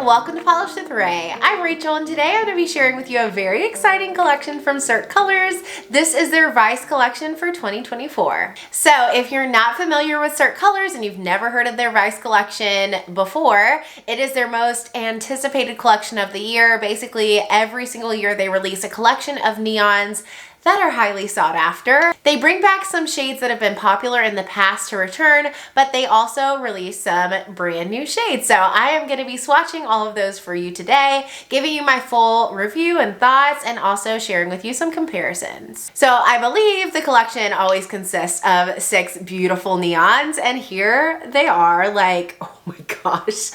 welcome to Polish with Ray. I'm Rachel and today I'm going to be sharing with you a very exciting collection from Cirque Colors. This is their Vice collection for 2024. So if you're not familiar with Cirque Colors and you've never heard of their Vice collection before, it is their most anticipated collection of the year. Basically, every single year they release a collection of neons that are highly sought after. They bring back some shades that have been popular in the past to return, but they also release some brand new shades. So I am going to be swatching all of those for you today, giving you my full review and thoughts, and also sharing with you some comparisons. So I believe the collection always consists of 6 beautiful neons, and here they are. Like, oh my gosh,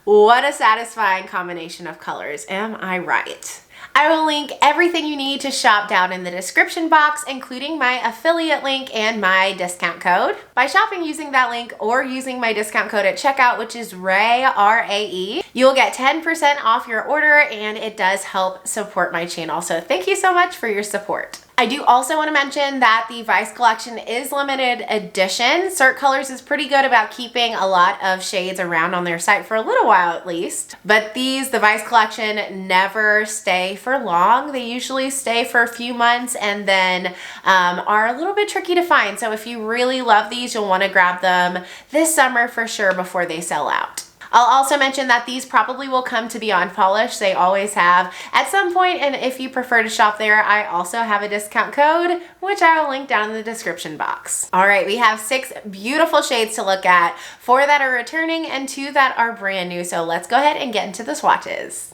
what a satisfying combination of colors. Am I right? I will link everything you need to shop down in the description box, including my affiliate link and my discount code. By shopping using that link or using my discount code at checkout, which is RAE, R-A-E, you will get 10% off your order, and it does help support my channel. So thank you so much for your support. I do also want to mention that the Vice collection is limited edition. Cirque Colors is pretty good about keeping a lot of shades around on their site for a little while at least. But the Vice collection never stay for long. They usually stay for a few months and then are a little bit tricky to find. So if you really love these, you'll want to grab them this summer for sure before they sell out. I'll also mention that these probably will come to Beyond Polish. They always have at some point, and if you prefer to shop there, I also have a discount code, which I will link down in the description box. All right, we have 6 beautiful shades to look at, 4 that are returning and 2 that are brand new. So let's go ahead and get into the swatches.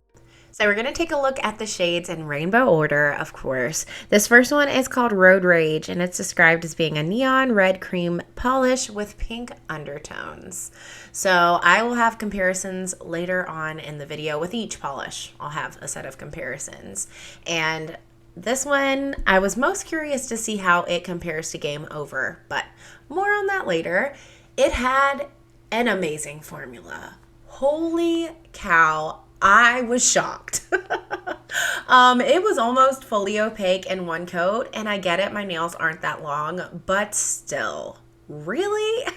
So we're going to take a look at the shades in rainbow order, of course. This first one is called Road Rage, and it's described as being a neon red cream polish with pink undertones. So I will have comparisons later on in the video with each polish. I'll have a set of comparisons. And this one, I was most curious to see how it compares to Game Over, but more on that later. It had an amazing formula. Holy cow. I was shocked. It was almost fully opaque in one coat, and I get it, my nails aren't that long, but still, really?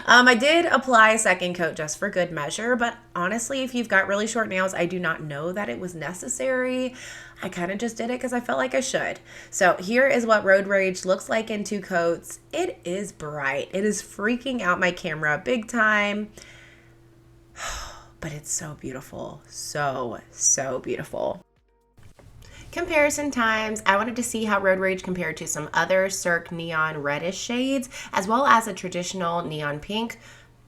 I did apply a second coat just for good measure, but honestly, if you've got really short nails, I do not know that it was necessary. I kind of just did it because I felt like I should. So here is what Road Rage looks like in 2 coats. It is bright. It is freaking out my camera big time. But it's so beautiful. So beautiful. Comparison times. I wanted to see how Road Rage compared to some other Cirque neon reddish shades, as well as a traditional neon pink,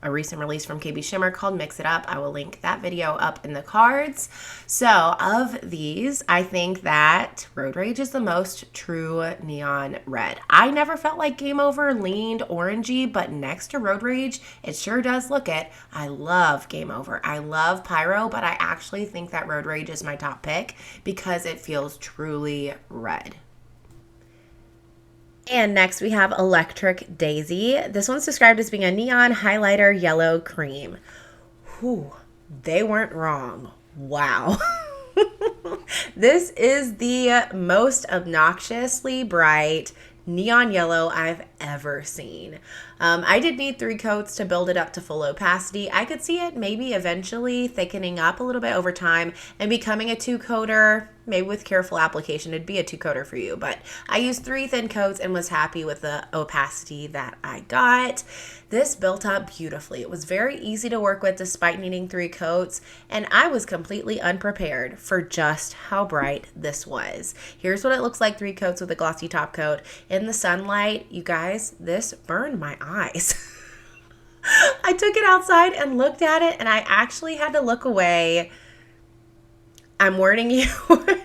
a recent release from KB Shimmer called Mix It Up. I will link that video up in the cards. So of these, I think that Road Rage is the most true neon red. I never felt like Game Over leaned orangey, but next to Road Rage, it sure does look it. I love Game Over. I love Pyro, but I actually think that Road Rage is my top pick because it feels truly red. And next we have Electric Daisy. This one's described as being a neon highlighter yellow cream. Whew, they weren't wrong. Wow. This is the most obnoxiously bright neon yellow I've ever seen. I did need 3 coats to build it up to full opacity. I could see it maybe eventually thickening up a little bit over time and becoming a 2-coater. Maybe with careful application, it'd be a 2-coater for you. But I used 3 thin coats and was happy with the opacity that I got. This built up beautifully. It was very easy to work with despite needing 3 coats. And I was completely unprepared for just how bright this was. Here's what it looks like 3 coats with a glossy top coat. In the sunlight, you guys, this burned my eyes. I took it outside and looked at it, and I actually had to look away. I'm warning you,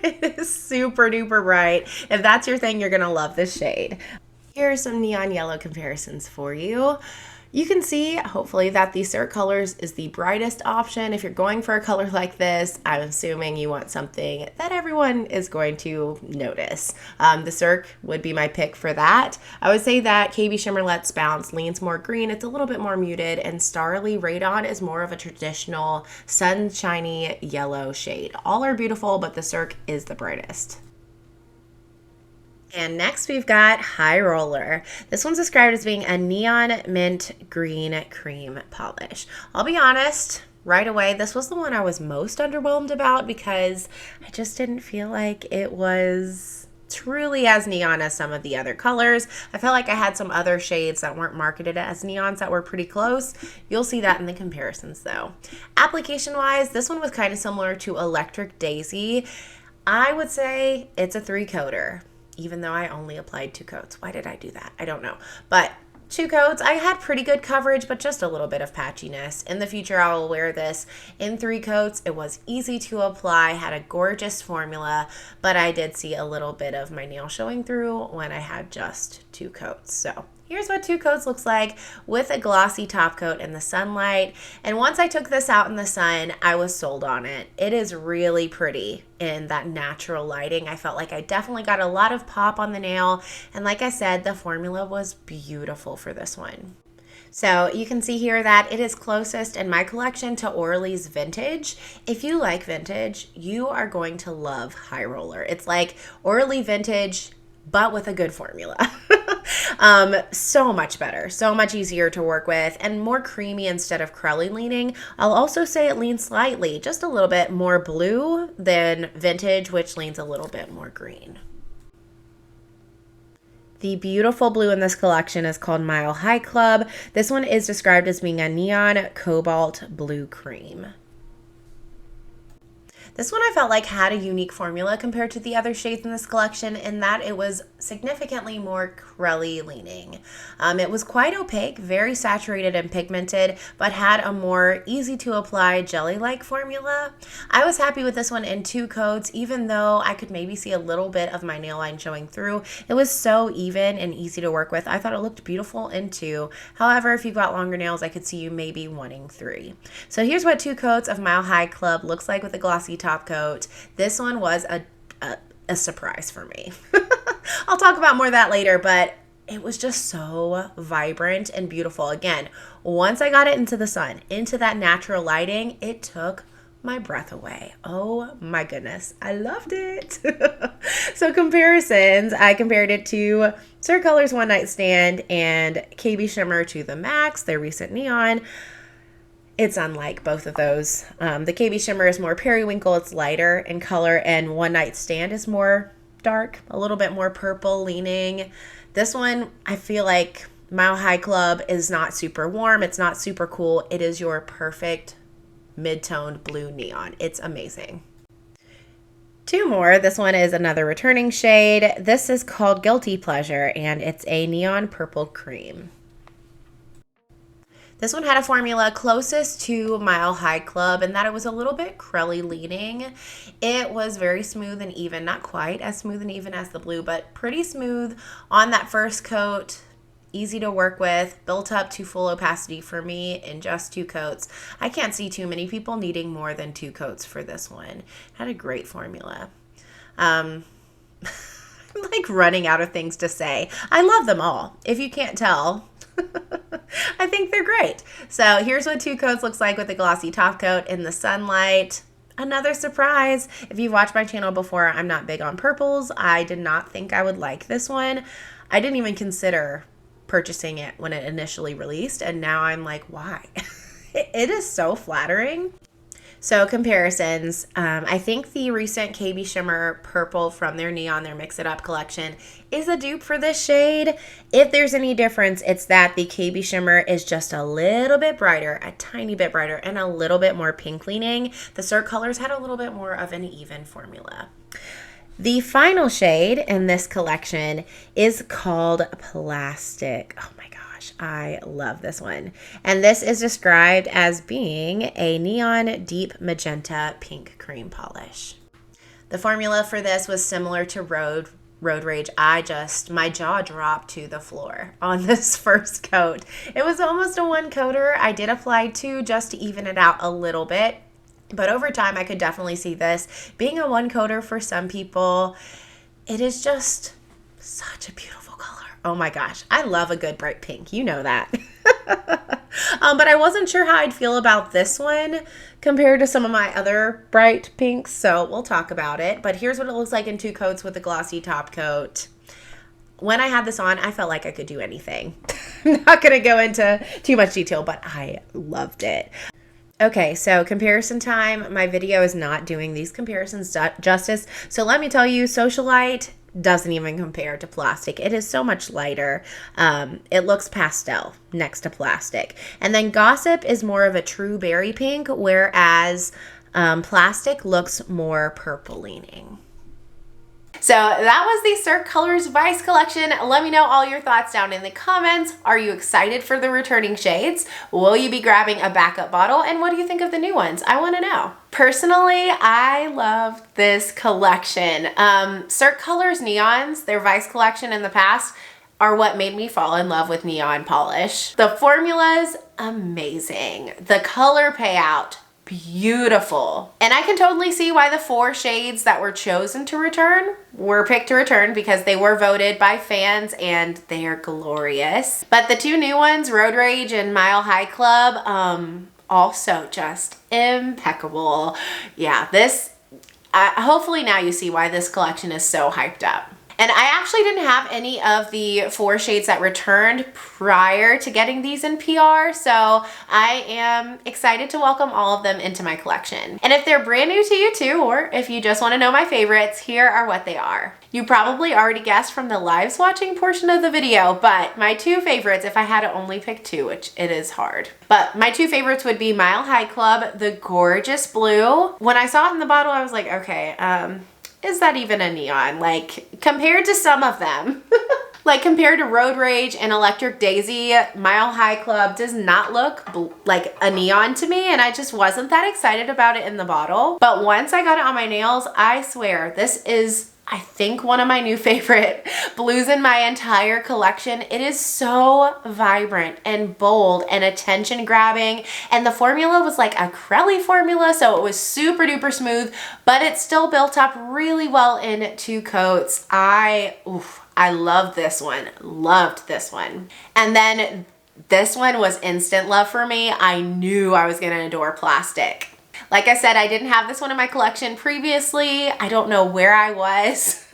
it is super duper bright. If that's your thing, you're gonna love this shade. Here are some neon yellow comparisons for you. You can see, hopefully, that the Cirque Colors is the brightest option. If you're going for a color like this, I'm assuming you want something that everyone is going to notice. The Cirque would be my pick for that. I would say that KB Shimmer Let's Bounce leans more green. It's a little bit more muted, and Starly Radon is more of a traditional sunshiny yellow shade. All are beautiful, but the Cirque is the brightest. And next we've got High Roller. This one's described as being a neon mint green cream polish. I'll be honest, right away, this was the one I was most underwhelmed about because I just didn't feel like it was truly as neon as some of the other colors. I felt like I had some other shades that weren't marketed as neons that were pretty close. You'll see that in the comparisons though. Application wise, this one was kind of similar to Electric Daisy. I would say it's a 3-coater, even though I only applied 2 coats. Why did I do that? I don't know. But 2 coats, I had pretty good coverage, but just a little bit of patchiness. In the future, I will wear this in 3 coats. It was easy to apply, had a gorgeous formula, but I did see a little bit of my nail showing through when I had just 2 coats. So here's what 2 coats looks like with a glossy top coat in the sunlight. And once I took this out in the sun, I was sold on it. It is really pretty in that natural lighting. I felt like I definitely got a lot of pop on the nail. And like I said, the formula was beautiful for this one. So you can see here that it is closest in my collection to Orly's Vintage. If you like vintage, you are going to love High Roller. It's like Orly Vintage, but with a good formula. So much better, so much easier to work with, and more creamy instead of curly leaning. I'll also say it leans slightly, just a little bit more blue than Vintage, which leans a little bit more green. The beautiful blue in this collection is called Mile High Club. This one is described as being a neon cobalt blue cream. This one I felt like had a unique formula compared to the other shades in this collection in that it was significantly more curly leaning. It was quite opaque, very saturated and pigmented, but had a more easy to apply jelly-like formula. I was happy with this one in 2 coats, even though I could maybe see a little bit of my nail line showing through. It was so even and easy to work with. I thought it looked beautiful in 2. However, if you've got longer nails, I could see you maybe wanting 3. So here's what 2 coats of Mile High Club looks like with a glossy top coat. This one was a surprise for me. I'll talk about more of that later, but it was just so vibrant and beautiful. Again, once I got it into the sun, into that natural lighting, it took my breath away. Oh my goodness, I loved it. So comparisons, I compared it to Cirque Colors One Night Stand and KB Shimmer to the Max, their recent neon. It's unlike both of those. The KB Shimmer is more periwinkle, it's lighter in color, and One Night Stand is more dark, a little bit more purple leaning. This one, I feel like Mile High Club is not super warm, it's not super cool. It is your perfect mid-toned blue neon. It's amazing. 2 more. This one is another returning shade. This is called Guilty Pleasure, and it's a neon purple cream. This one had a formula closest to Mile High Club in that it was a little bit curly leaning. It was very smooth and even, not quite as smooth and even as the blue, but pretty smooth on that first coat. Easy to work with, built up to full opacity for me in just 2 coats. I can't see too many people needing more than 2 coats for this one. Had a great formula. I'm like running out of things to say. I love them all. If you can't tell, I think they're great. So here's what 2 coats looks like with a glossy top coat in the sunlight. Another surprise. If you've watched my channel before, I'm not big on purples. I did not think I would like this one. I didn't even consider purchasing it when it initially released, and now I'm like, why? It is so flattering. So comparisons, I think the recent KB Shimmer Purple from their Neon, their Mix It Up collection, is a dupe for this shade. If there's any difference, it's that the KB Shimmer is just a little bit brighter, a tiny bit brighter, and a little bit more pink leaning. The Cirque Colors had a little bit more of an even formula. The final shade in this collection is called Plastic. Oh my gosh, I love this one. And this is described as being a neon deep magenta pink cream polish. The formula for this was similar to Road Rage. My jaw dropped to the floor on this first coat. It was almost a 1-coater. I did apply 2 just to even it out a little bit. But over time, I could definitely see this being a 1-coater for some people. It is just such a beautiful color. Oh my gosh. I love a good bright pink. You know that. But I wasn't sure how I'd feel about this one compared to some of my other bright pinks. So we'll talk about it. But here's what it looks like in 2 coats with a glossy top coat. When I had this on, I felt like I could do anything. I'm not going to go into too much detail, but I loved it. Okay, so comparison time. My video is not doing these comparisons justice. So let me tell you, Socialite doesn't even compare to plastic. It is so much lighter. It looks pastel next to plastic. And then Gossip is more of a true berry pink, whereas plastic looks more purple leaning. So that was the Cirque Colors Vice collection. Let me know all your thoughts down in the comments. Are you excited for the returning shades? Will you be grabbing a backup bottle? And what do you think of the new ones? I want to know. Personally, I love this collection. Cirque Colors Neons, their Vice collection in the past, are what made me fall in love with neon polish. The formula's amazing. The color payout, beautiful. And I can totally see why the 4 shades that were chosen to return were picked to return, because they were voted by fans and they are glorious. But the 2 new ones, Road Rage and Mile High Club, also just impeccable. Yeah, this, hopefully now you see why this collection is so hyped up. And I actually didn't have any of the 4 shades that returned prior to getting these in PR, so I am excited to welcome all of them into my collection. And if they're brand new to you too, or if you just want to know my favorites, here are what they are. You probably already guessed from the live swatching portion of the video, but my 2 favorites, if I had to only pick 2, which it is hard, but my 2 favorites would be Mile High Club, the gorgeous blue. When I saw it in the bottle, I was like, okay, is that even a neon? Like, compared to some of them, like compared to Road Rage and Electric Daisy, Mile High Club does not look like a neon to me, and I just wasn't that excited about it in the bottle. But once I got it on my nails, I swear, this is, I think, one of my new favorite blues in my entire collection. It is so vibrant and bold and attention grabbing, and the formula was like a Crelly formula, so it was super duper smooth, but it still built up really well in 2 coats. I loved this one, loved this one. And then this one was instant love for me. I knew I was gonna adore plastic. Like I said, I didn't have this one in my collection previously. I don't know where I was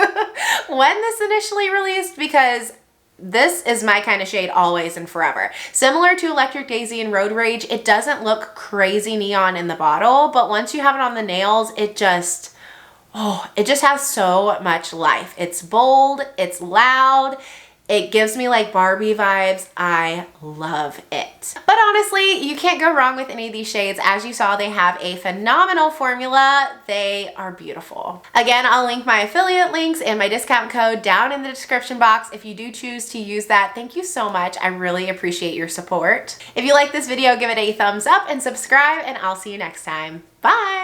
when this initially released, because this is my kind of shade always and forever. Similar to Electric Daisy and Road Rage, it doesn't look crazy neon in the bottle, but once you have it on the nails, it just has so much life. It's bold, it's loud, it gives me like Barbie vibes. I love it. But honestly, you can't go wrong with any of these shades. As you saw, they have a phenomenal formula. They are beautiful. Again, I'll link my affiliate links and my discount code down in the description box if you do choose to use that. Thank you so much. I really appreciate your support. If you like this video, give it a thumbs up and subscribe, and I'll see you next time. Bye.